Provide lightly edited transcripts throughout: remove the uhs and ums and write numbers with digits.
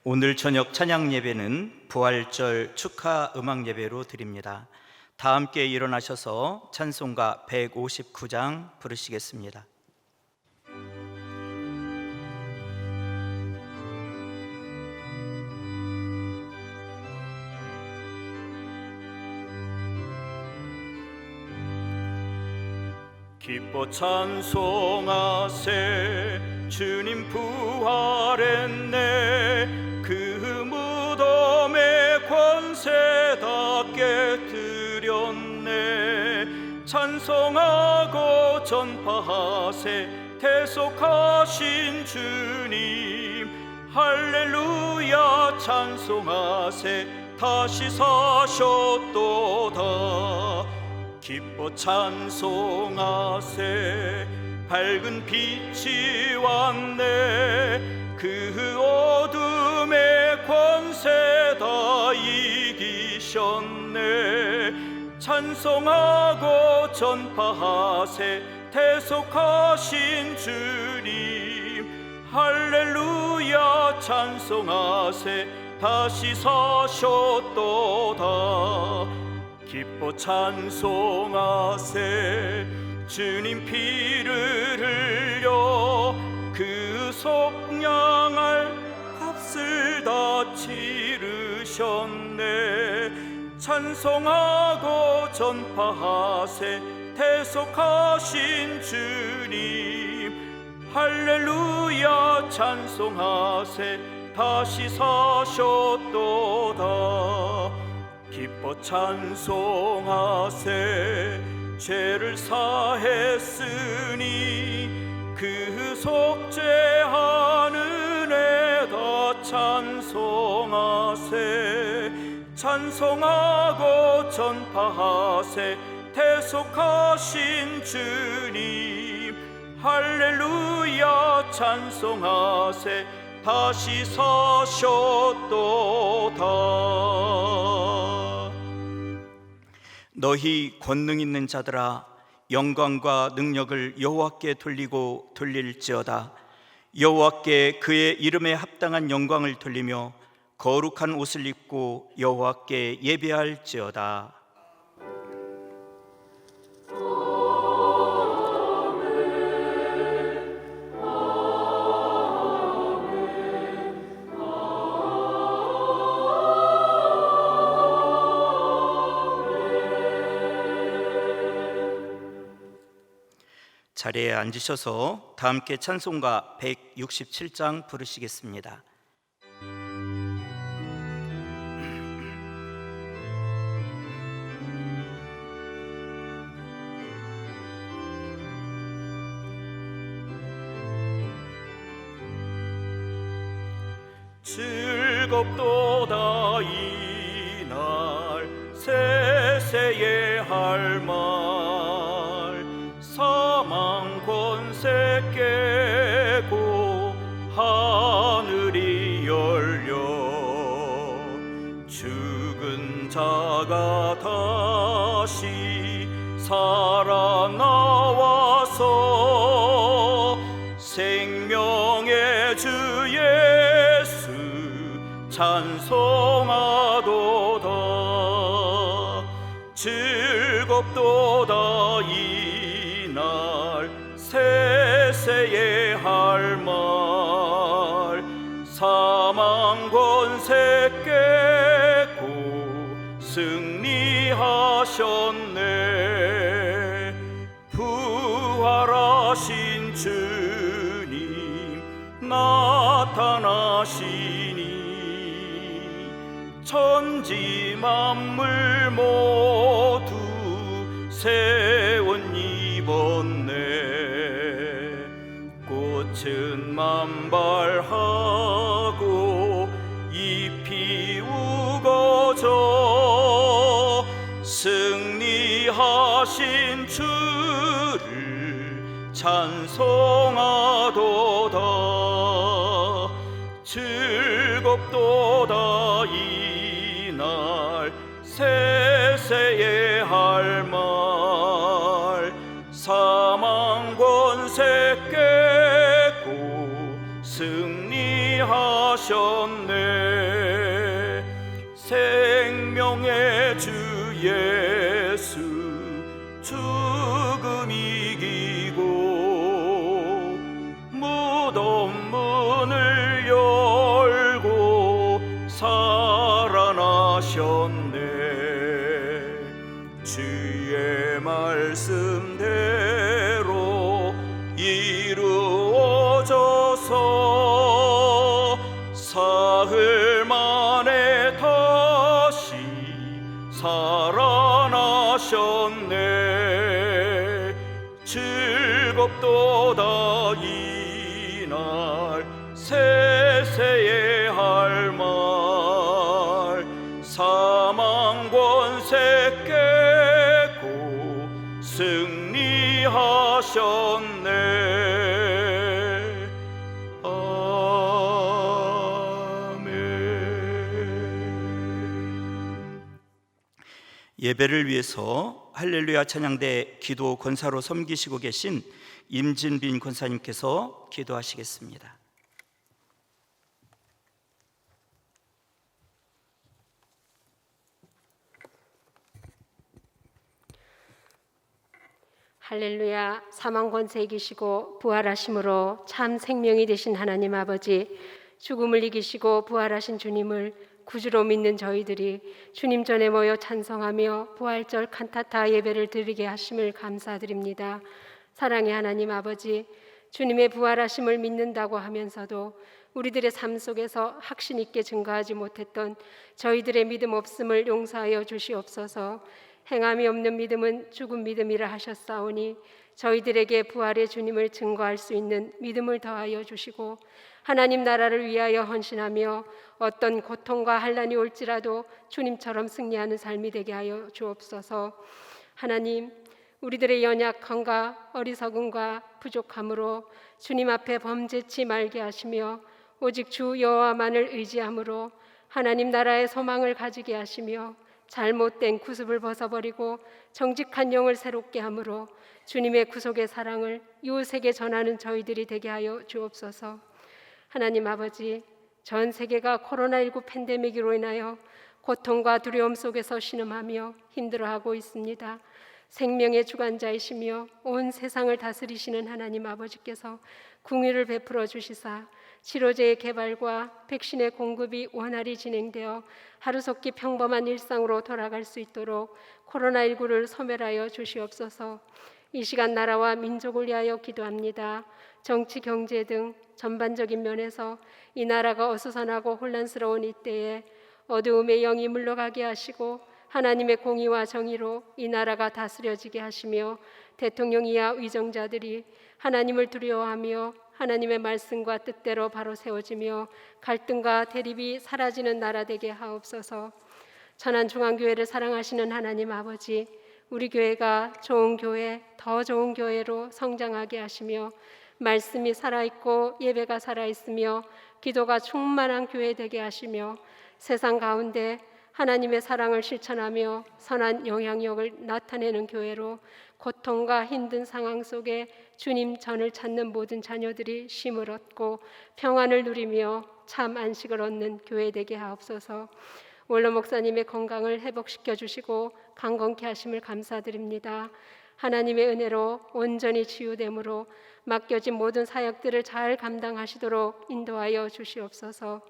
오늘 저녁 찬양 예배는 부활절 축하 음악 예배로 드립니다. 다 함께 일어나셔서 찬송가 159장 부르시겠습니다. 기뻐 찬송하세 주님 부활했네. 그 무덤에 권세답게 드렸네. 찬송하고 전파하세 대속하신 주님. 할렐루야 찬송하세 다시 사셨도다. 기뻐 찬송하세 밝은 빛이 왔네. 그 어둠의 권세 다 이기셨네. 찬송하고 전파하세 대속하신 주님. 할렐루야 찬송하세 다시 사셨도다. 기뻐 찬송하세 주님 피를 흘려 그 속량할 값을 다 치르셨네. 찬송하고 전파하세 대속하신 주님. 할렐루야 찬송하세 다시 사셨도다. 기뻐 찬송하세 죄를 사했으니 그 속죄하는 애다 찬송하세. 찬송하고 전파하세 대속하신 주님. 할렐루야 찬송하세 다시 사셨도다. 너희 권능 있는 자들아 영광과 능력을 여호와께 돌리고 돌릴지어다. 여호와께 그의 이름에 합당한 영광을 돌리며 거룩한 옷을 입고 여호와께 예배할지어다. 자리에 앉으셔서 다 함께 찬송가 167장 부르시겠습니다. 즐겁도다 이날 세세의 할말. 사망 권세 깨고 하늘이 열려 죽은 자가 다시 살아나와서 생명의 주 예수 찬송하도다. 즐겁도다 이날 세세의 할말. 사망 권세 깨고 승리하셨네. 부활하신 주님 나타나시니 천지 만물 모두 새 옷 입었네. 꽃은 만발하고 잎이 우거져 승리하신 주를 찬송하도다. 즐겁도다 이날 세세의 할말. 사망 권세 깨고 승리하셨네. 문을 열고 살아나셨네. 주의 말씀대로 이루어져서 사흘 만에 다시 살아나셨네. 즐겁도다 이날 세세의 할 말. 사망 권세 깨고 승리하셨네. 아멘. 예배를 위해서 할렐루야 찬양대 기도 권사로 섬기시고 계신 임진빈 권사님께서 기도하시겠습니다. 할렐루야. 사망 권세 이기시고 부활하심으로 참 생명이 되신 하나님 아버지, 죽음을 이기시고 부활하신 주님을 구주로 믿는 저희들이 주님 전에 모여 찬송하며 부활절 칸타타 예배를 드리게 하심을 감사드립니다. 사랑의 하나님 아버지, 주님의 부활하심을 믿는다고 하면서도 우리들의 삶 속에서 확신 있게 증거하지 못했던 저희들의 믿음 없음을 용서하여 주시옵소서. 행함이 없는 믿음은 죽은 믿음이라 하셨사오니 저희들에게 부활의 주님을 증거할 수 있는 믿음을 더하여 주시고 하나님 나라를 위하여 헌신하며 어떤 고통과 환난이 올지라도 주님처럼 승리하는 삶이 되게 하여 주옵소서. 하나님, 우리들의 연약함과 어리석음과 부족함으로 주님 앞에 범죄치 말게 하시며 오직 주 여호와만을 의지함으로 하나님 나라의 소망을 가지게 하시며 잘못된 구습을 벗어버리고 정직한 영을 새롭게 함으로 주님의 구속의 사랑을 이웃에게 전하는 저희들이 되게 하여 주옵소서. 하나님 아버지, 전 세계가 코로나19 팬데믹으로 인하여 고통과 두려움 속에서 신음하며 힘들어하고 있습니다. 생명의 주관자이시며 온 세상을 다스리시는 하나님 아버지께서 궁유를 베풀어 주시사 치료제의 개발과 백신의 공급이 원활히 진행되어 하루속히 평범한 일상으로 돌아갈 수 있도록 코로나19를 소멸하여 주시옵소서. 이 시간 나라와 민족을 위하여 기도합니다. 정치, 경제 등 전반적인 면에서 이 나라가 어수선하고 혼란스러운 이때에 어두움의 영이 물러가게 하시고 하나님의 공의와 정의로 이 나라가 다스려지게 하시며 대통령이야 위정자들이 하나님을 두려워하며 하나님의 말씀과 뜻대로 바로 세워지며 갈등과 대립이 사라지는 나라 되게 하옵소서. 천안중앙교회를 사랑하시는 하나님 아버지, 우리 교회가 좋은 교회, 더 좋은 교회로 성장하게 하시며 말씀이 살아있고 예배가 살아있으며 기도가 충만한 교회 되게 하시며 세상 가운데 하나님의 사랑을 실천하며 선한 영향력을 나타내는 교회로 고통과 힘든 상황 속에 주님 전을 찾는 모든 자녀들이 쉼을 얻고 평안을 누리며 참 안식을 얻는 교회 되게 하옵소서. 원로 목사님의 건강을 회복시켜 주시고 강건케 하심을 감사드립니다. 하나님의 은혜로 온전히 치유됨으로 맡겨진 모든 사역들을 잘 감당하시도록 인도하여 주시옵소서.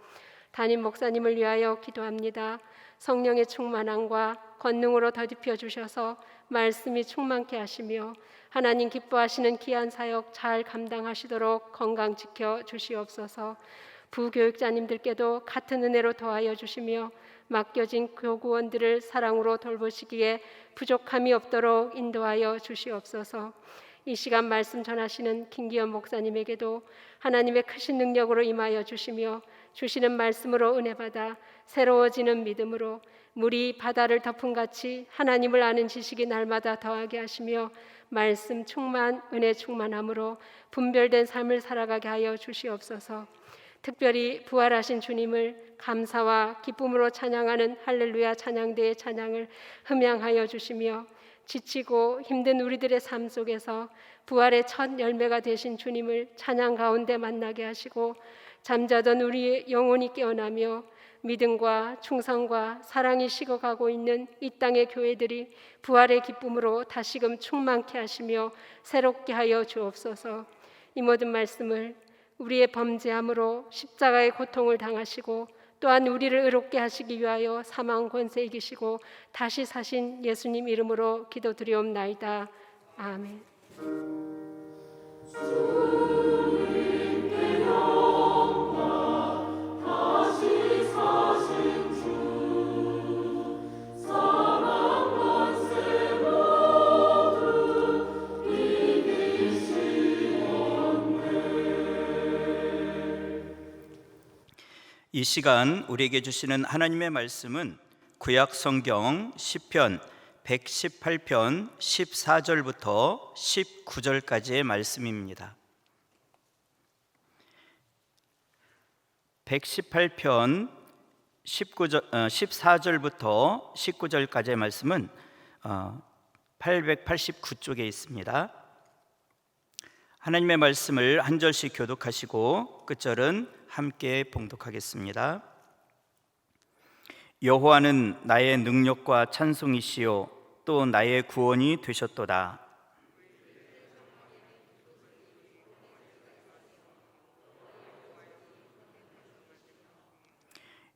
담임 목사님을 위하여 기도합니다. 성령의 충만함과 권능으로 더딥혀 주셔서 말씀이 충만케 하시며 하나님 기뻐하시는 귀한 사역 잘 감당하시도록 건강 지켜 주시옵소서. 부교육자님들께도 같은 은혜로 도와여 주시며 맡겨진 교구원들을 사랑으로 돌보시기에 부족함이 없도록 인도하여 주시옵소서. 이 시간 말씀 전하시는 김기현 목사님에게도 하나님의 크신 능력으로 임하여 주시며 주시는 말씀으로 은혜 받아 새로워지는 믿음으로 물이 바다를 덮음같이 하나님을 아는 지식이 날마다 더하게 하시며 말씀 충만, 은혜 충만함으로 분별된 삶을 살아가게 하여 주시옵소서. 특별히 부활하신 주님을 감사와 기쁨으로 찬양하는 할렐루야 찬양대의 찬양을 흠양하여 주시며 지치고 힘든 우리들의 삶 속에서 부활의 첫 열매가 되신 주님을 찬양 가운데 만나게 하시고 잠자던 우리의 영혼이 깨어나며 믿음과 충성과 사랑이 식어가고 있는 이 땅의 교회들이 부활의 기쁨으로 다시금 충만케 하시며 새롭게 하여 주옵소서. 이 모든 말씀을 우리의 범죄함으로 십자가의 고통을 당하시고 또한 우리를 의롭게 하시기 위하여 사망 권세 이기시고 다시 사신 예수님 이름으로 기도드리옵나이다. 아멘. 이 시간 우리에게 주시는 하나님의 말씀은 구약 성경 시편 118편 14절부터 19절까지의 말씀입니다. 118편 14절부터 19절까지의 말씀은 889쪽에 있습니다. 하나님의 말씀을 한 절씩 교독하시고 끝절은 함께 봉독하겠습니다. 여호와는 나의 능력과 찬송이시요 또 나의 구원이 되셨도다.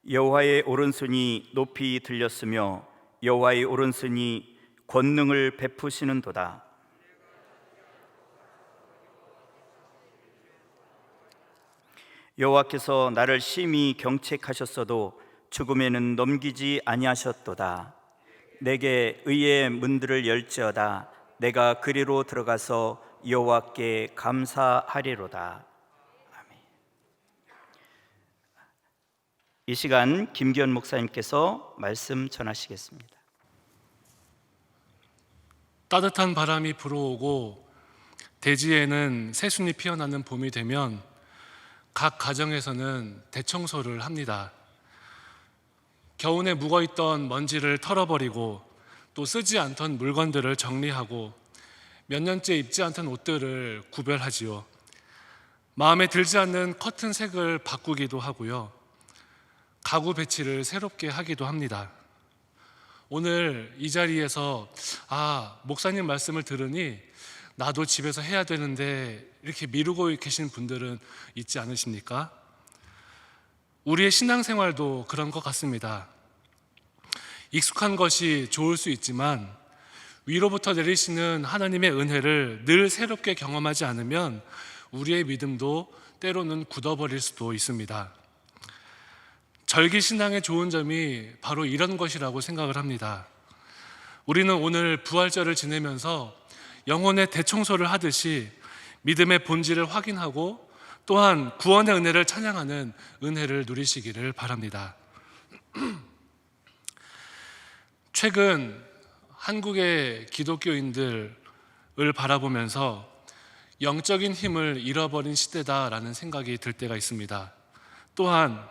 여호와의 오른손이 높이 들렸으며 여호와의 오른손이 권능을 베푸시는도다. 여호와께서 나를 심히 경책하셨어도 죽음에는 넘기지 아니하셨도다. 내게 의의 문들을 열지어다. 내가 그리로 들어가서 여호와께 감사하리로다. 아멘. 이 시간 김기현 목사님께서 말씀 전하시겠습니다. 따뜻한 바람이 불어오고 대지에는 새순이 피어나는 봄이 되면 각 가정에서는 대청소를 합니다. 겨우내 묵어있던 먼지를 털어버리고 또 쓰지 않던 물건들을 정리하고 몇 년째 입지 않던 옷들을 구별하지요. 마음에 들지 않는 커튼 색을 바꾸기도 하고요. 가구 배치를 새롭게 하기도 합니다. 오늘 이 자리에서 목사님 말씀을 들으니 나도 집에서 해야 되는데 이렇게 미루고 계신 분들은 있지 않으십니까? 우리의 신앙생활도 그런 것 같습니다. 익숙한 것이 좋을 수 있지만 위로부터 내리시는 하나님의 은혜를 늘 새롭게 경험하지 않으면 우리의 믿음도 때로는 굳어버릴 수도 있습니다. 절기신앙의 좋은 점이 바로 이런 것이라고 생각을 합니다. 우리는 오늘 부활절을 지내면서 영혼의 대청소를 하듯이 믿음의 본질을 확인하고 또한 구원의 은혜를 찬양하는 은혜를 누리시기를 바랍니다. 최근 한국의 기독교인들을 바라보면서 영적인 힘을 잃어버린 시대다라는 생각이 들 때가 있습니다. 또한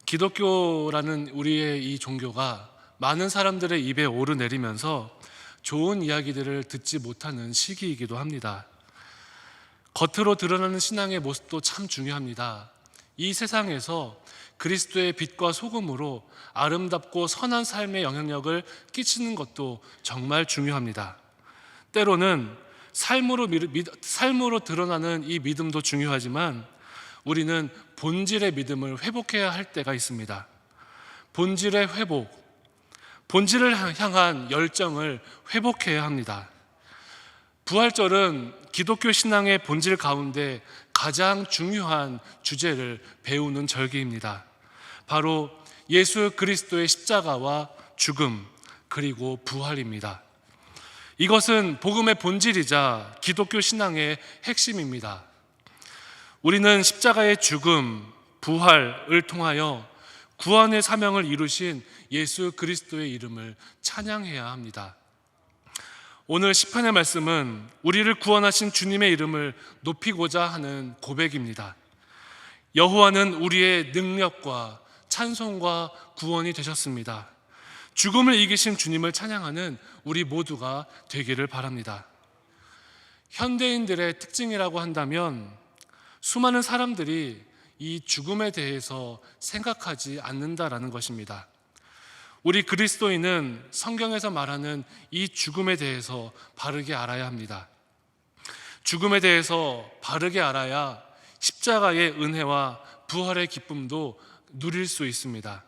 기독교라는 우리의 이 종교가 많은 사람들의 입에 오르내리면서 좋은 이야기들을 듣지 못하는 시기이기도 합니다. 겉으로 드러나는 신앙의 모습도 참 중요합니다. 이 세상에서 그리스도의 빛과 소금으로 아름답고 선한 삶의 영향력을 끼치는 것도 정말 중요합니다. 때로는 삶으로 드러나는 이 믿음도 중요하지만 우리는 본질의 믿음을 회복해야 할 때가 있습니다. 본질의 회복, 본질을 향한 열정을 회복해야 합니다. 부활절은 기독교 신앙의 본질 가운데 가장 중요한 주제를 배우는 절기입니다. 바로 예수 그리스도의 십자가와 죽음 그리고 부활입니다. 이것은 복음의 본질이자 기독교 신앙의 핵심입니다. 우리는 십자가의 죽음, 부활을 통하여 구원의 사명을 이루신 예수 그리스도의 이름을 찬양해야 합니다. 오늘 시편의 말씀은 우리를 구원하신 주님의 이름을 높이고자 하는 고백입니다. 여호와는 우리의 능력과 찬송과 구원이 되셨습니다. 죽음을 이기신 주님을 찬양하는 우리 모두가 되기를 바랍니다. 현대인들의 특징이라고 한다면 수많은 사람들이 이 죽음에 대해서 생각하지 않는다라는 것입니다. 우리 그리스도인은 성경에서 말하는 이 죽음에 대해서 바르게 알아야 합니다. 죽음에 대해서 바르게 알아야 십자가의 은혜와 부활의 기쁨도 누릴 수 있습니다.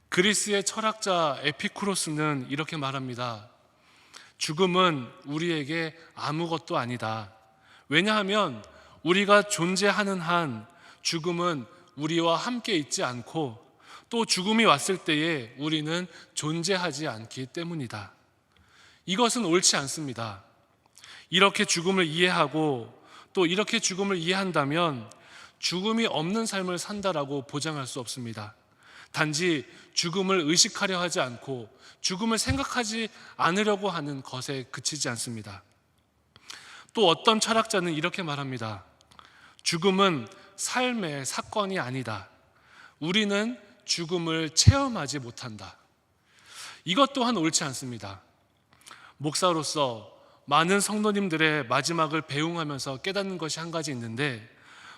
그리스의 철학자 에피쿠로스는 이렇게 말합니다. 죽음은 우리에게 아무것도 아니다. 왜냐하면 우리가 존재하는 한 죽음은 우리와 함께 있지 않고 또 죽음이 왔을 때에 우리는 존재하지 않기 때문이다. 이것은 옳지 않습니다. 이렇게 죽음을 이해하고 또 이렇게 죽음을 이해한다면 죽음이 없는 삶을 산다라고 보장할 수 없습니다. 단지 죽음을 의식하려 하지 않고 죽음을 생각하지 않으려고 하는 것에 그치지 않습니다. 또 어떤 철학자는 이렇게 말합니다. 죽음은 삶의 사건이 아니다. 우리는 죽음을 체험하지 못한다. 이것 또한 옳지 않습니다. 목사로서 많은 성도님들의 마지막을 배웅하면서 깨닫는 것이 한 가지 있는데,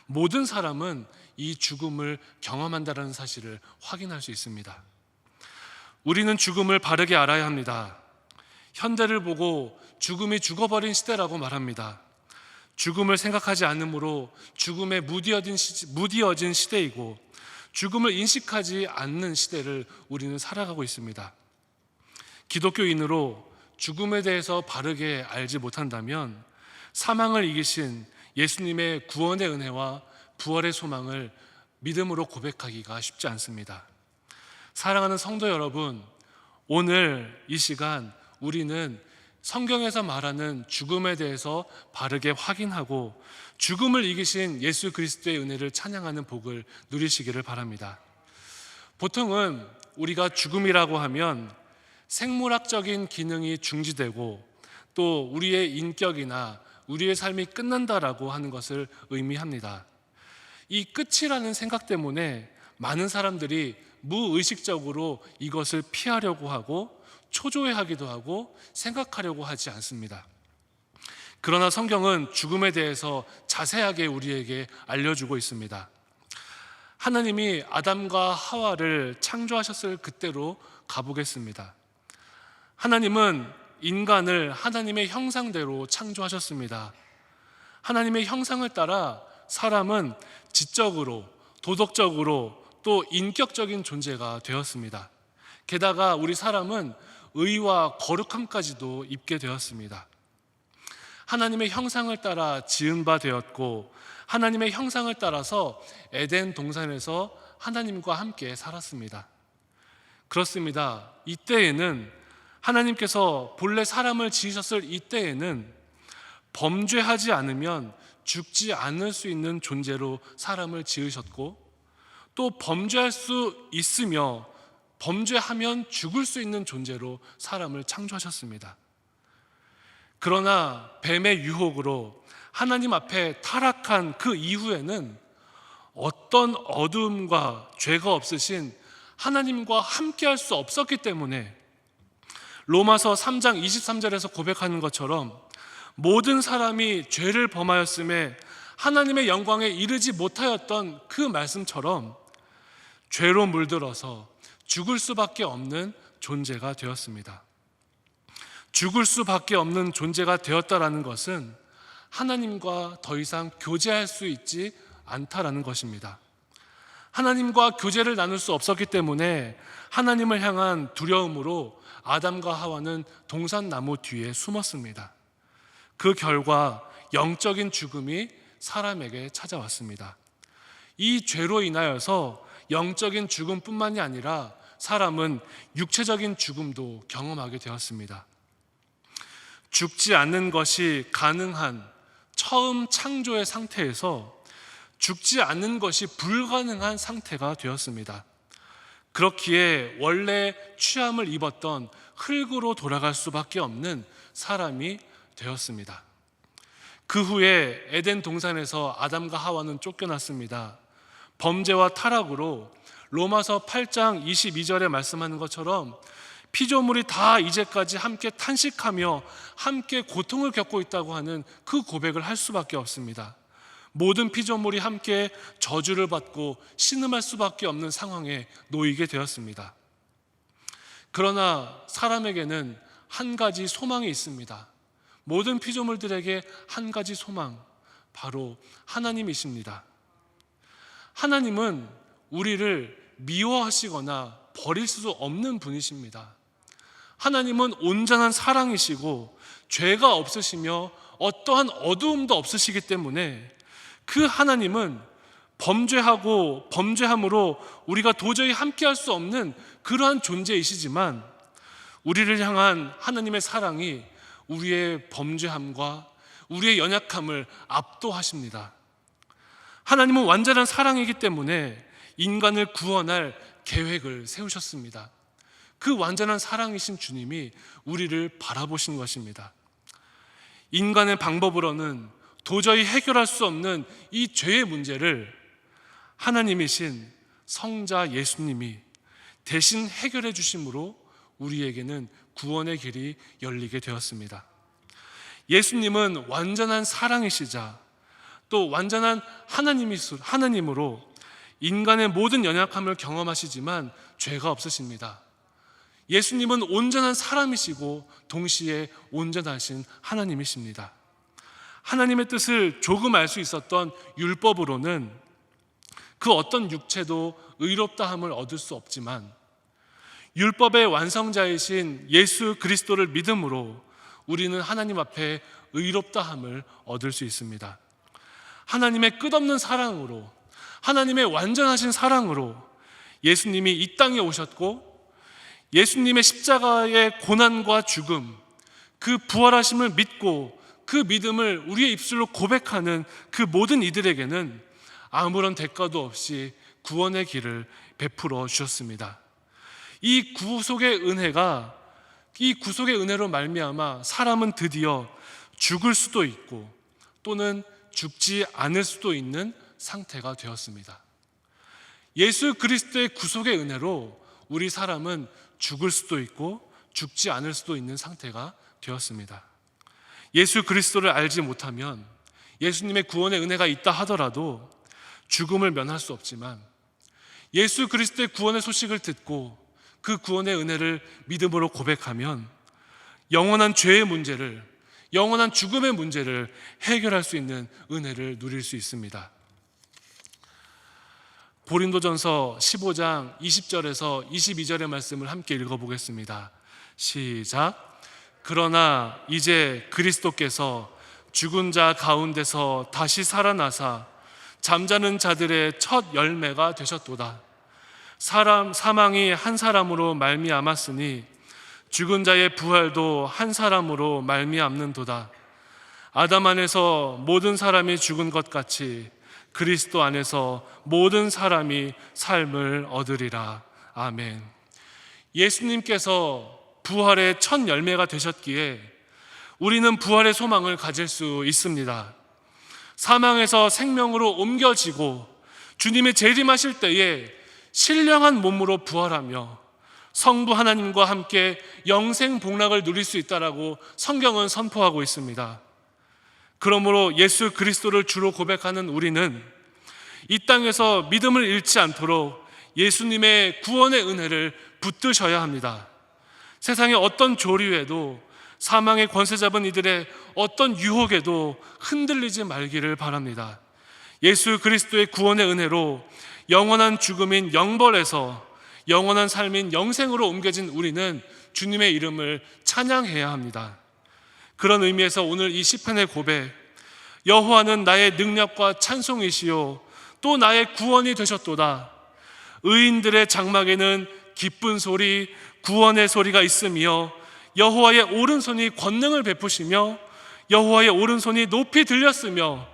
모든 사람은 이 죽음을 경험한다는 사실을 확인할 수 있습니다. 우리는 죽음을 바르게 알아야 합니다. 현대를 보고 죽음이 죽어버린 시대라고 말합니다. 죽음을 생각하지 않으므로 죽음에 무디어진 시대이고 죽음을 인식하지 않는 시대를 우리는 살아가고 있습니다. 기독교인으로 죽음에 대해서 바르게 알지 못한다면 사망을 이기신 예수님의 구원의 은혜와 부활의 소망을 믿음으로 고백하기가 쉽지 않습니다. 사랑하는 성도 여러분, 오늘 이 시간 우리는 성경에서 말하는 죽음에 대해서 바르게 확인하고 죽음을 이기신 예수 그리스도의 은혜를 찬양하는 복을 누리시기를 바랍니다. 보통은 우리가 죽음이라고 하면 생물학적인 기능이 중지되고 또 우리의 인격이나 우리의 삶이 끝난다라고 하는 것을 의미합니다. 이 끝이라는 생각 때문에 많은 사람들이 무의식적으로 이것을 피하려고 하고 초조해하기도 하고 생각하려고 하지 않습니다. 그러나 성경은 죽음에 대해서 자세하게 우리에게 알려주고 있습니다. 하나님이 아담과 하와를 창조하셨을 그때로 가보겠습니다. 하나님은 인간을 하나님의 형상대로 창조하셨습니다. 하나님의 형상을 따라 사람은 지적으로, 도덕적으로 또 인격적인 존재가 되었습니다. 게다가 우리 사람은 의와 거룩함까지도 입게 되었습니다. 하나님의 형상을 따라 지은 바 되었고 하나님의 형상을 따라서 에덴 동산에서 하나님과 함께 살았습니다. 그렇습니다. 이때에는 하나님께서 본래 사람을 지으셨을 이때에는 범죄하지 않으면 죽지 않을 수 있는 존재로 사람을 지으셨고 또 범죄할 수 있으며 범죄하면 죽을 수 있는 존재로 사람을 창조하셨습니다. 그러나 뱀의 유혹으로 하나님 앞에 타락한 그 이후에는 어떤 어두움과 죄가 없으신 하나님과 함께할 수 없었기 때문에 로마서 3장 23절에서 고백하는 것처럼 모든 사람이 죄를 범하였음에 하나님의 영광에 이르지 못하였던 그 말씀처럼 죄로 물들어서 죽을 수밖에 없는 존재가 되었습니다. 죽을 수밖에 없는 존재가 되었다라는 것은 하나님과 더 이상 교제할 수 있지 않다라는 것입니다. 하나님과 교제를 나눌 수 없었기 때문에 하나님을 향한 두려움으로 아담과 하와는 동산나무 뒤에 숨었습니다. 그 결과 영적인 죽음이 사람에게 찾아왔습니다. 이 죄로 인하여서 영적인 죽음뿐만이 아니라 사람은 육체적인 죽음도 경험하게 되었습니다. 죽지 않는 것이 가능한 처음 창조의 상태에서 죽지 않는 것이 불가능한 상태가 되었습니다. 그렇기에 원래 취함을 입었던 흙으로 돌아갈 수밖에 없는 사람이 되었습니다. 그 후에 에덴 동산에서 아담과 하와는 쫓겨났습니다. 범죄와 타락으로 로마서 8장 22절에 말씀하는 것처럼 피조물이 다 이제까지 함께 탄식하며 함께 고통을 겪고 있다고 하는 그 고백을 할 수밖에 없습니다. 모든 피조물이 함께 저주를 받고 신음할 수밖에 없는 상황에 놓이게 되었습니다. 그러나 사람에게는 한 가지 소망이 있습니다. 모든 피조물들에게 한 가지 소망, 바로 하나님이십니다. 하나님은 우리를 미워하시거나 버릴 수 없는 분이십니다. 하나님은 온전한 사랑이시고 죄가 없으시며 어떠한 어두움도 없으시기 때문에 그 하나님은 범죄하고 범죄함으로 우리가 도저히 함께할 수 없는 그러한 존재이시지만 우리를 향한 하나님의 사랑이 우리의 범죄함과 우리의 연약함을 압도하십니다. 하나님은 완전한 사랑이기 때문에 인간을 구원할 계획을 세우셨습니다. 그 완전한 사랑이신 주님이 우리를 바라보신 것입니다. 인간의 방법으로는 도저히 해결할 수 없는 이 죄의 문제를 하나님이신 성자 예수님이 대신 해결해 주심으로 우리에게는 구원의 길이 열리게 되었습니다. 예수님은 완전한 사랑이시자 또 완전한 하나님으로 인간의 모든 연약함을 경험하시지만 죄가 없으십니다. 예수님은 온전한 사람이시고 동시에 온전하신 하나님이십니다. 하나님의 뜻을 조금 알 수 있었던 율법으로는 그 어떤 육체도 의롭다함을 얻을 수 없지만 율법의 완성자이신 예수 그리스도를 믿음으로 우리는 하나님 앞에 의롭다함을 얻을 수 있습니다. 하나님의 끝없는 사랑으로, 하나님의 완전하신 사랑으로 예수님이 이 땅에 오셨고 예수님의 십자가의 고난과 죽음, 그 부활하심을 믿고 그 믿음을 우리의 입술로 고백하는 그 모든 이들에게는 아무런 대가도 없이 구원의 길을 베풀어 주셨습니다. 이 구속의 은혜로 말미암아 사람은 드디어 죽을 수도 있고 또는 죽지 않을 수도 있는 상태가 되었습니다. 예수 그리스도의 구속의 은혜로 우리 사람은 죽을 수도 있고 죽지 않을 수도 있는 상태가 되었습니다. 예수 그리스도를 알지 못하면 예수님의 구원의 은혜가 있다 하더라도 죽음을 면할 수 없지만 예수 그리스도의 구원의 소식을 듣고 그 구원의 은혜를 믿음으로 고백하면 영원한 죄의 문제를, 영원한 죽음의 문제를 해결할 수 있는 은혜를 누릴 수 있습니다. 고린도전서 15장 20절에서 22절의 말씀을 함께 읽어보겠습니다. 시작. 그러나 이제 그리스도께서 죽은 자 가운데서 다시 살아나사 잠자는 자들의 첫 열매가 되셨도다. 사망이 한 사람으로 말미암았으니 죽은 자의 부활도 한 사람으로 말미암는도다. 아담 안에서 모든 사람이 죽은 것 같이 그리스도 안에서 모든 사람이 삶을 얻으리라. 아멘. 예수님께서 부활의 첫 열매가 되셨기에 우리는 부활의 소망을 가질 수 있습니다. 사망에서 생명으로 옮겨지고 주님의 재림하실 때에 신령한 몸으로 부활하며 성부 하나님과 함께 영생 복락을 누릴 수 있다라고 성경은 선포하고 있습니다. 그러므로 예수 그리스도를 주로 고백하는 우리는 이 땅에서 믿음을 잃지 않도록 예수님의 구원의 은혜를 붙드셔야 합니다. 세상의 어떤 조류에도 사망의 권세 잡은 이들의 어떤 유혹에도 흔들리지 말기를 바랍니다. 예수 그리스도의 구원의 은혜로 영원한 죽음인 영벌에서 영원한 삶인 영생으로 옮겨진 우리는 주님의 이름을 찬양해야 합니다. 그런 의미에서 오늘 이 시편의 고백, 여호와는 나의 능력과 찬송이시요 또 나의 구원이 되셨도다. 의인들의 장막에는 기쁜 소리, 구원의 소리가 있으며 여호와의 오른손이 권능을 베푸시며 여호와의 오른손이 높이 들렸으며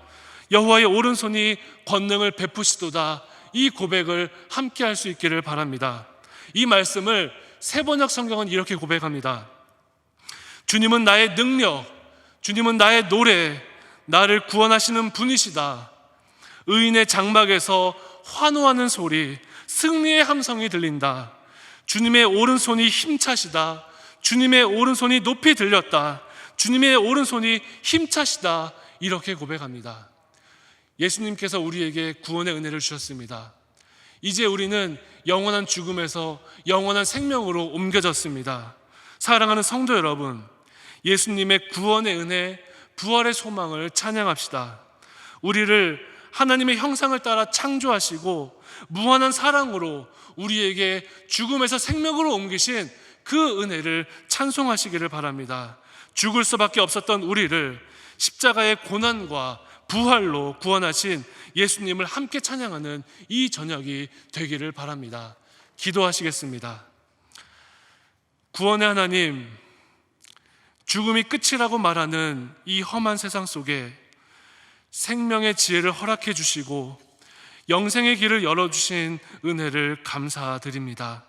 여호와의 오른손이 권능을 베푸시도다. 이 고백을 함께 할 수 있기를 바랍니다. 이 말씀을 세번역 성경은 이렇게 고백합니다. 주님은 나의 능력, 주님은 나의 노래, 나를 구원하시는 분이시다. 의인의 장막에서 환호하는 소리, 승리의 함성이 들린다. 주님의 오른손이 힘차시다. 주님의 오른손이 높이 들렸다. 주님의 오른손이 힘차시다. 이렇게 고백합니다. 예수님께서 우리에게 구원의 은혜를 주셨습니다. 이제 우리는 영원한 죽음에서 영원한 생명으로 옮겨졌습니다. 사랑하는 성도 여러분, 예수님의 구원의 은혜, 부활의 소망을 찬양합시다. 우리를 하나님의 형상을 따라 창조하시고 무한한 사랑으로 우리에게 죽음에서 생명으로 옮기신 그 은혜를 찬송하시기를 바랍니다. 죽을 수밖에 없었던 우리를 십자가의 고난과 부활로 구원하신 예수님을 함께 찬양하는 이 저녁이 되기를 바랍니다. 기도하시겠습니다. 구원의 하나님, 죽음이 끝이라고 말하는 이 험한 세상 속에 생명의 지혜를 허락해 주시고 영생의 길을 열어주신 은혜를 감사드립니다.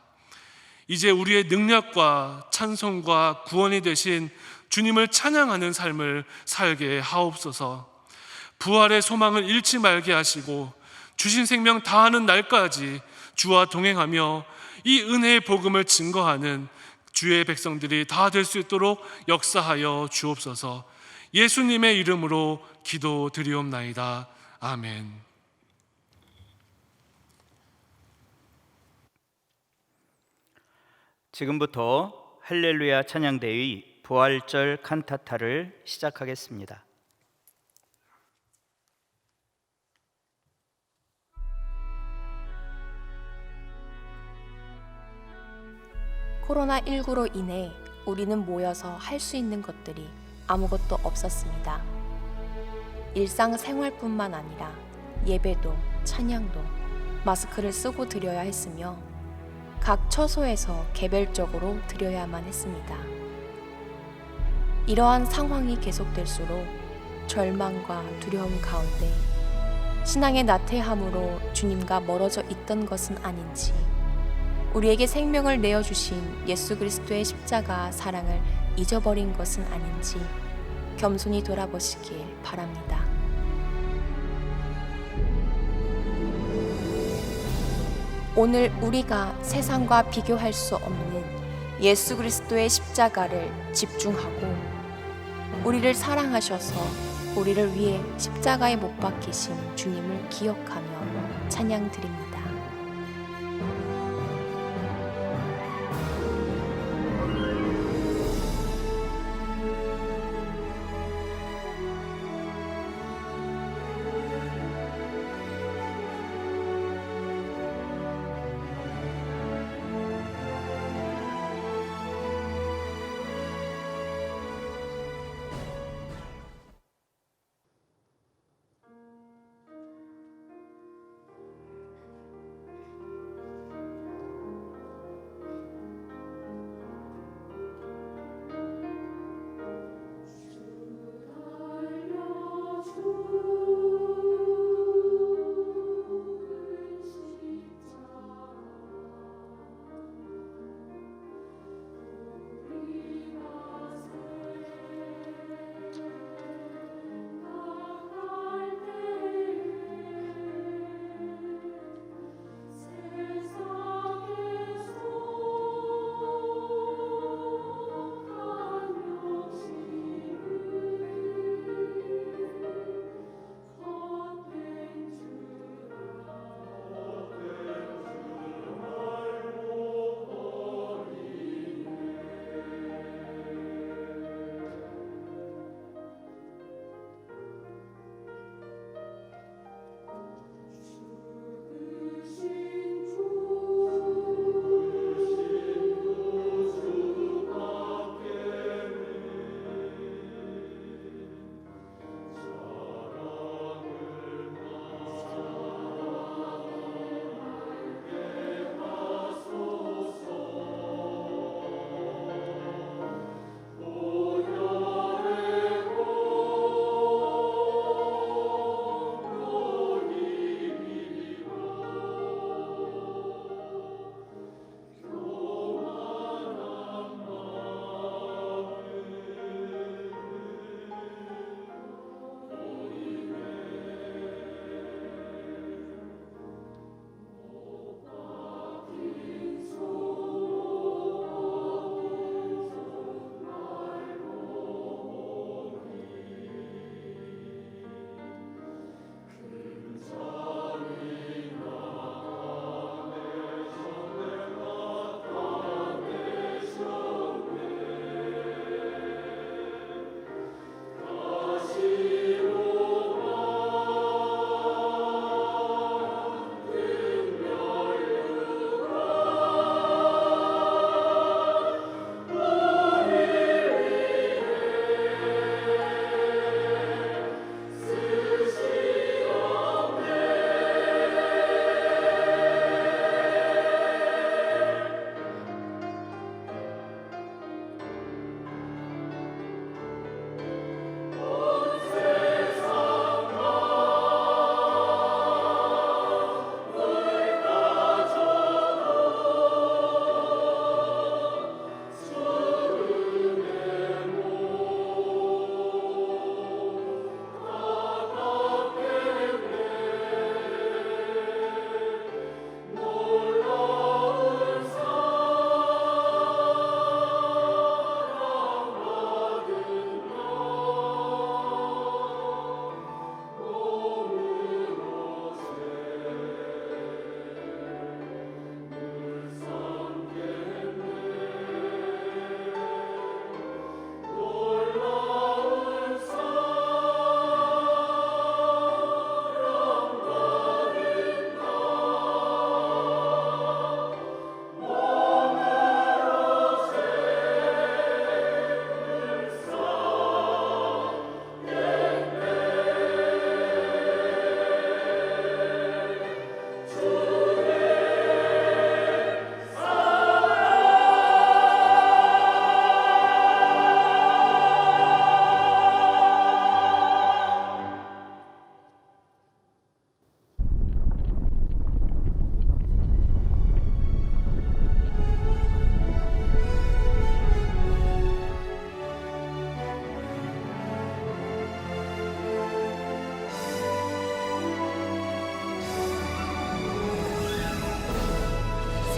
이제 우리의 능력과 찬송과 구원이 되신 주님을 찬양하는 삶을 살게 하옵소서. 부활의 소망을 잃지 말게 하시고 주신 생명 다하는 날까지 주와 동행하며 이 은혜의 복음을 증거하는 주의 백성들이 다 될 수 있도록 역사하여 주옵소서. 예수님의 이름으로 기도드리옵나이다. 아멘. 지금부터 할렐루야 찬양대의 부활절 칸타타를 시작하겠습니다. 코로나19로 인해 우리는 모여서 할 수 있는 것들이 아무것도 없었습니다. 일상생활뿐만 아니라 예배도 찬양도 마스크를 쓰고 드려야 했으며 각 처소에서 개별적으로 드려야만 했습니다. 이러한 상황이 계속될수록 절망과 두려움 가운데 신앙의 나태함으로 주님과 멀어져 있던 것은 아닌지, 우리에게 생명을 내어주신 예수 그리스도의 십자가 사랑을 잊어버린 것은 아닌지 겸손히 돌아보시길 바랍니다. 오늘 우리가 세상과 비교할 수 없는 예수 그리스도의 십자가를 집중하고 우리를 사랑하셔서 우리를 위해 십자가에 못 박히신 주님을 기억하며 찬양드립니다.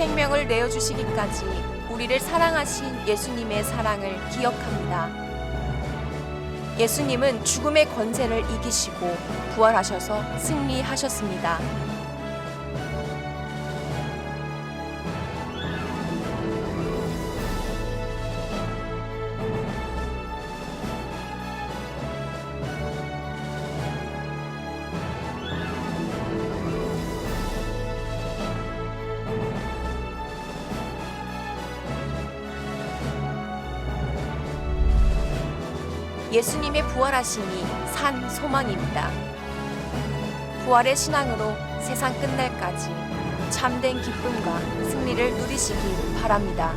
생명을 내어주시기까지 우리를 사랑하신 예수님의 사랑을 기억합니다. 예수님은 죽음의 권세를 이기시고 부활하셔서 승리하셨습니다. 예수님의 부활하심이 산 소망입니다. 부활의 신앙으로 세상 끝날까지 참된 기쁨과 승리를 누리시길 바랍니다.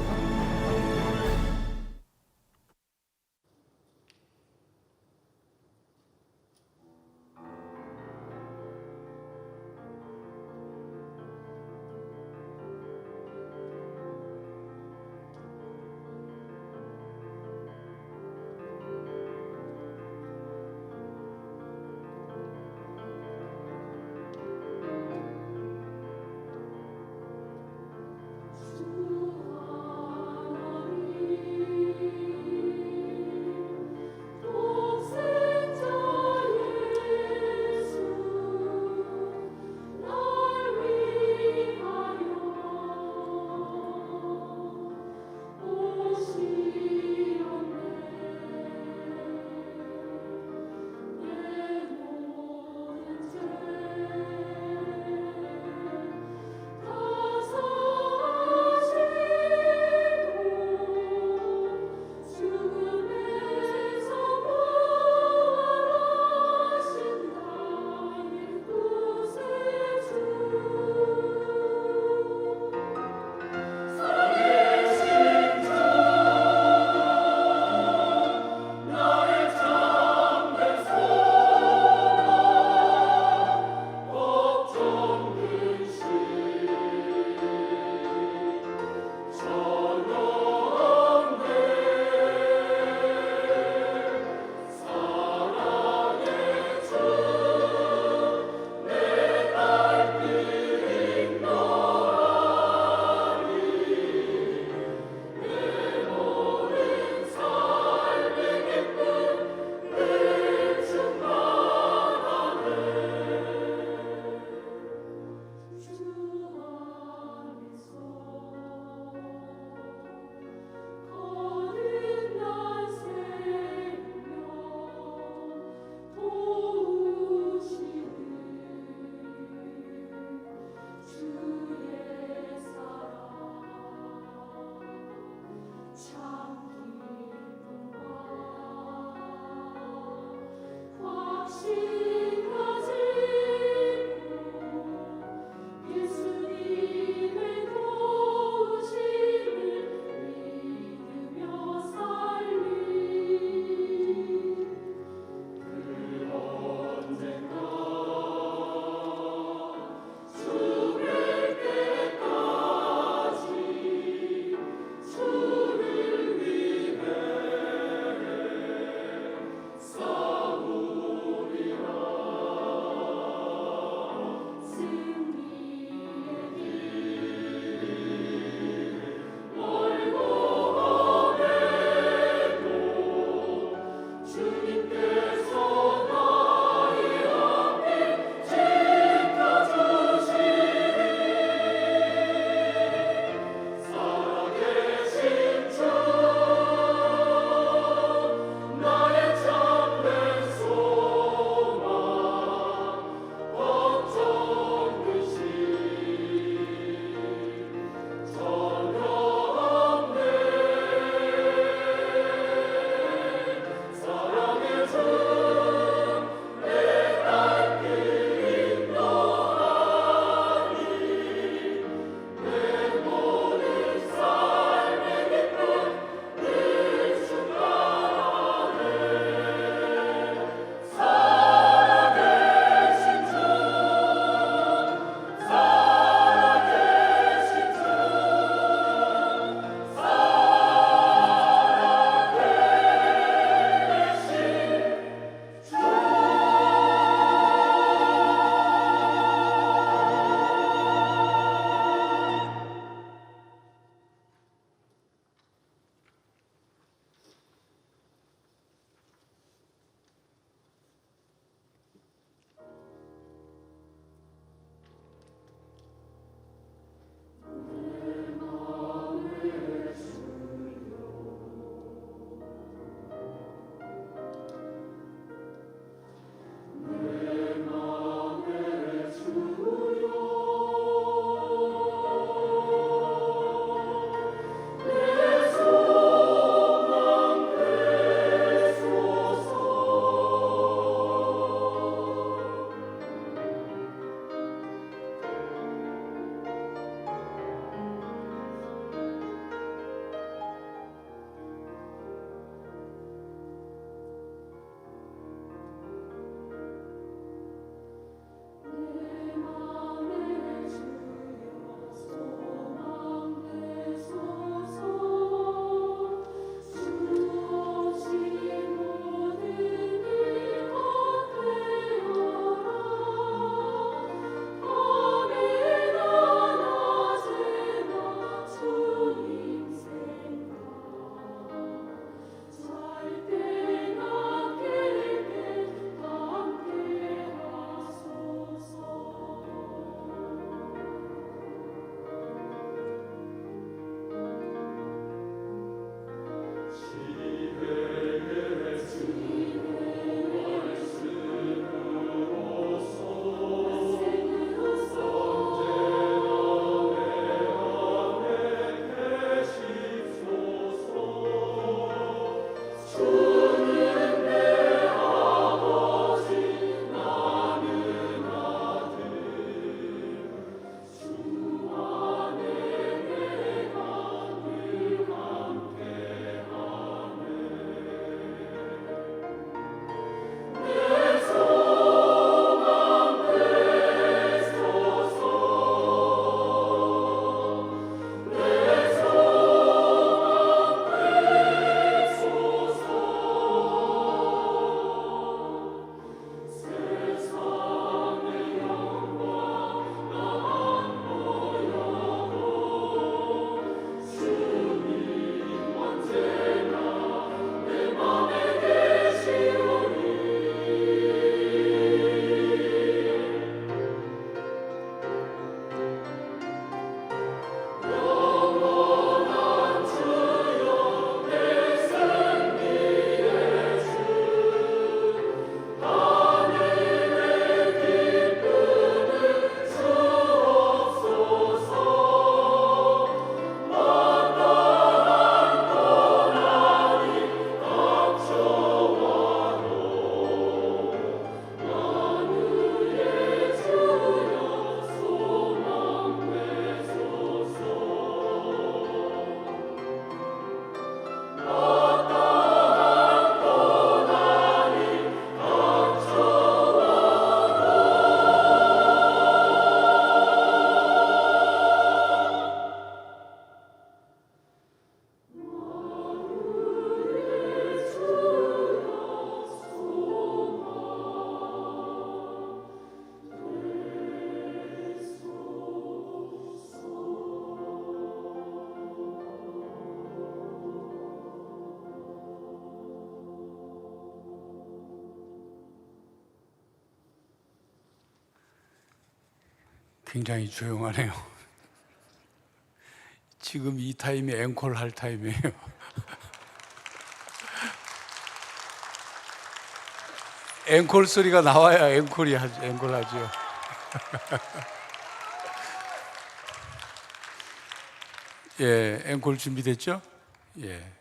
굉장히 조용하네요. 지금 이 타임이 앵콜 할 타임이에요. 앵콜 소리가 나와야 앵콜 하죠. 예, 앵콜 준비됐죠? 예.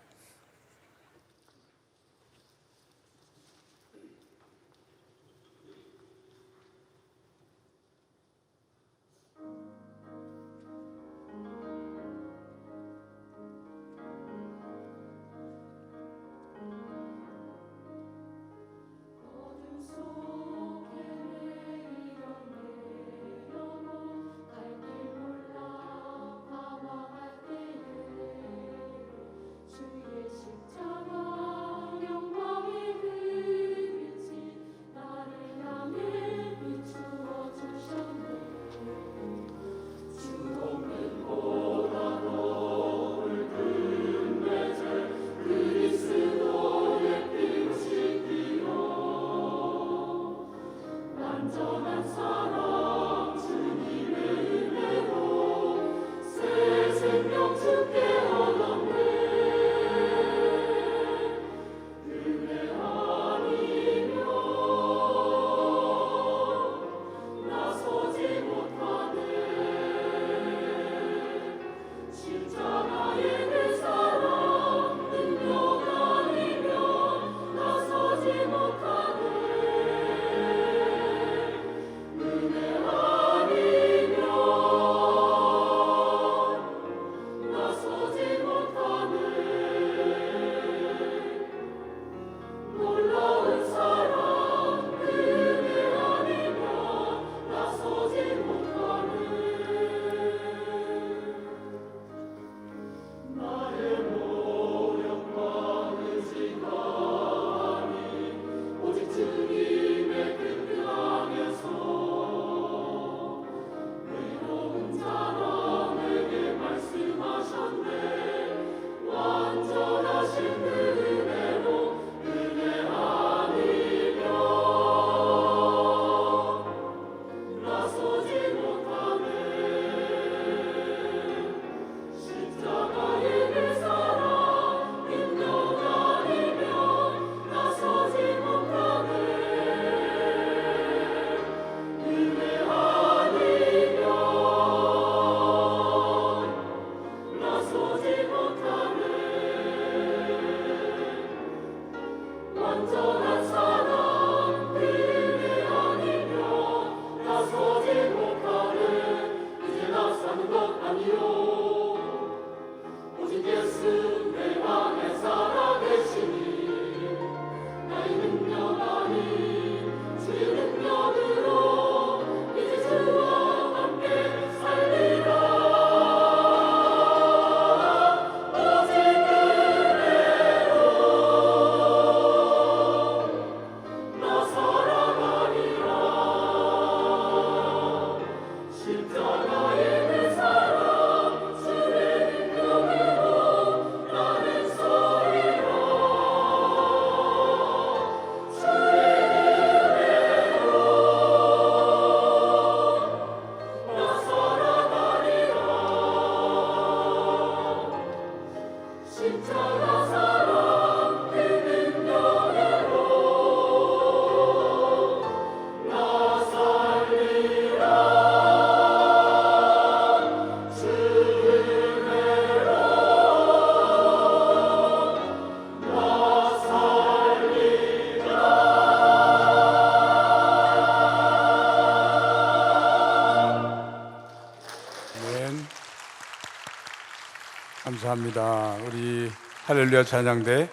감사합니다. 우리 할렐루야 찬양대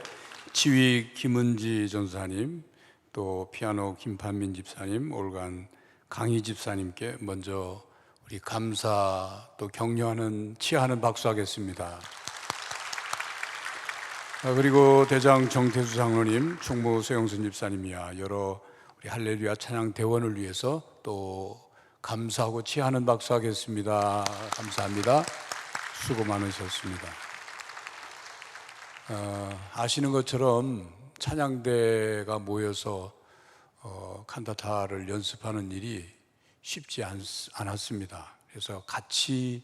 지휘 김은지 전사님, 또 피아노 김판민 집사님, 올간 강희 집사님께 먼저 우리 감사 또 격려하는 치하는 박수하겠습니다. 그리고 대장 정태수 장로님, 충무 서영순 집사님이야 여러 우리 할렐루야 찬양 대원을 위해서 또 감사하고 치하는 박수하겠습니다. 감사합니다. 수고 많으셨습니다. 아시는 것처럼 찬양대가 모여서 칸타타를 연습하는 일이 쉽지 않았습니다. 그래서 같이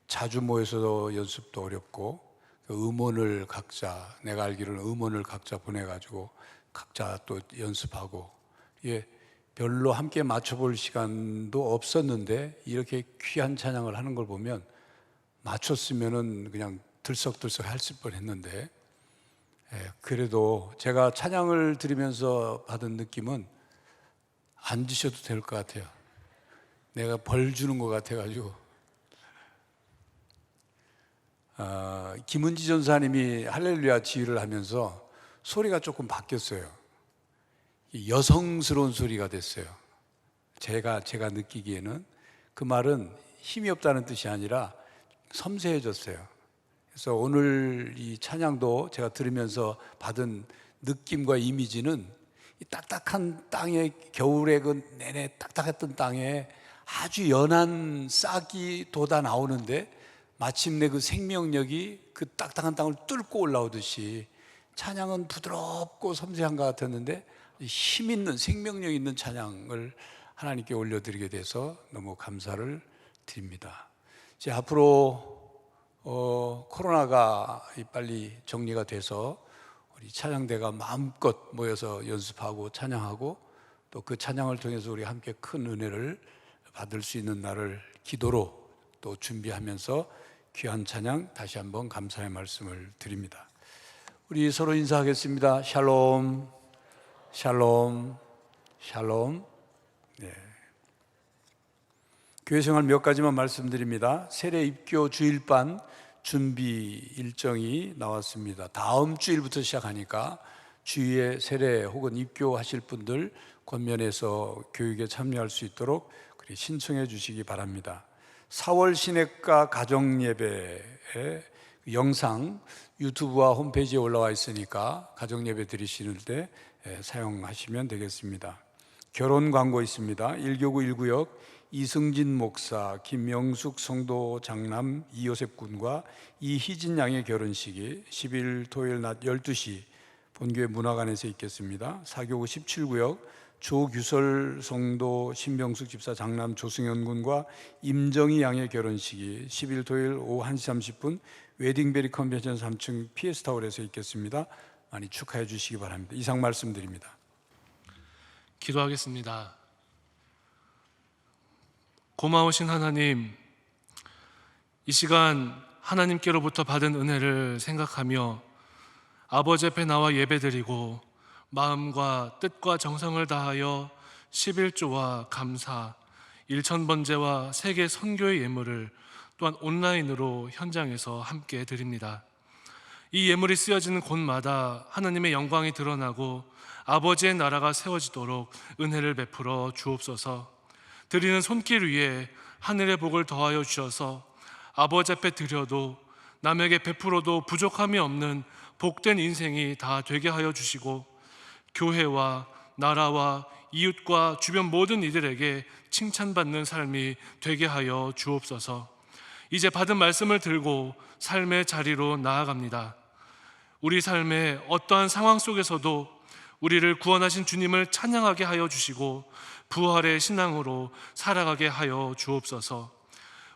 자주 모여서 연습도 어렵고, 음원을 각자, 내가 알기로는 음원을 각자 보내가지고 각자 또 연습하고, 별로 함께 맞춰볼 시간도 없었는데 이렇게 귀한 찬양을 하는 걸 보면 맞췄으면은 그냥 들썩들썩 했을 뻔했는데, 그래도 제가 찬양을 들으면서 받은 느낌은 앉으셔도 될 것 같아요. 내가 벌 주는 것 같아가지고. 김은지 전사님이 할렐루야 지휘를 하면서 소리가 조금 바뀌었어요. 여성스러운 소리가 됐어요. 제가 느끼기에는 그 말은 힘이 없다는 뜻이 아니라 섬세해졌어요. 그래서 오늘 이 찬양도 제가 들으면서 받은 느낌과 이미지는 이 딱딱한 땅에, 겨울에 그 내내 딱딱했던 땅에 아주 연한 싹이 돋아 나오는데 마침내 그 생명력이 그 딱딱한 땅을 뚫고 올라오듯이 찬양은 부드럽고 섬세한 것 같았는데 힘 있는, 생명력 있는 찬양을 하나님께 올려드리게 돼서 너무 감사를 드립니다. 이제 앞으로 코로나가 빨리 정리가 돼서 우리 찬양대가 마음껏 모여서 연습하고 찬양하고 또 그 찬양을 통해서 우리 함께 큰 은혜를 받을 수 있는 날을 기도로 또 준비하면서 귀한 찬양 다시 한번 감사의 말씀을 드립니다. 우리 서로 인사하겠습니다. 샬롬, 샬롬, 샬롬. 교회 생활 몇 가지만 말씀드립니다. 세례 입교 주일반 준비 일정이 나왔습니다. 다음 주일부터 시작하니까 주위에 세례 혹은 입교하실 분들 권면해서 교육에 참여할 수 있도록 신청해 주시기 바랍니다. 4월 시냇가 가정예배의 영상 유튜브와 홈페이지에 올라와 있으니까 가정예배 드리실 때 사용하시면 되겠습니다. 결혼 광고 있습니다. 1교구 1구역 이승진 목사, 김영숙 성도 장남 이요셉 군과 이희진 양의 결혼식이 10일 토요일 낮 12시 본교회 문화관에서 있겠습니다. 4교구 17구역 조규설 성도 신병숙 집사 장남 조승현 군과 임정희 양의 결혼식이 10일 토요일 오후 1시 30분 웨딩베리 컨벤션 3층 PS타월에서 있겠습니다. 많이 축하해 주시기 바랍니다. 이상 말씀드립니다. 기도하겠습니다. 고마우신 하나님, 이 시간 하나님께로부터 받은 은혜를 생각하며 아버지 앞에 나와 예배드리고 마음과 뜻과 정성을 다하여 11조와 감사, 1,000번제와 세계 선교의 예물을 또한 온라인으로 현장에서 함께 드립니다. 이 예물이 쓰여지는 곳마다 하나님의 영광이 드러나고 아버지의 나라가 세워지도록 은혜를 베풀어 주옵소서. 드리는 손길 위에 하늘의 복을 더하여 주셔서 아버지 앞에 드려도 남에게 베풀어도 부족함이 없는 복된 인생이 다 되게 하여 주시고 교회와 나라와 이웃과 주변 모든 이들에게 칭찬받는 삶이 되게 하여 주옵소서. 이제 받은 말씀을 들고 삶의 자리로 나아갑니다. 우리 삶의 어떠한 상황 속에서도 우리를 구원하신 주님을 찬양하게 하여 주시고 부활의 신앙으로 살아가게 하여 주옵소서.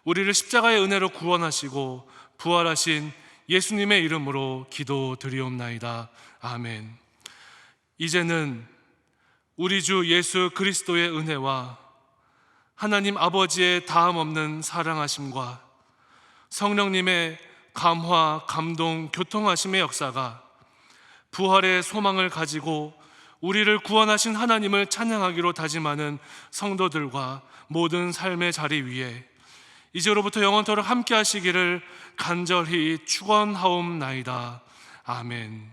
우리를 십자가의 은혜로 구원하시고 부활하신 예수님의 이름으로 기도드리옵나이다. 아멘. 이제는 우리 주 예수 그리스도의 은혜와 하나님 아버지의 다함없는 사랑하심과 성령님의 감화, 감동, 교통하심의 역사가 부활의 소망을 가지고 우리를 구원하신 하나님을 찬양하기로 다짐하는 성도들과 모든 삶의 자리 위에 이제로부터 영원토록 함께 하시기를 간절히 축원하옵나이다. 아멘.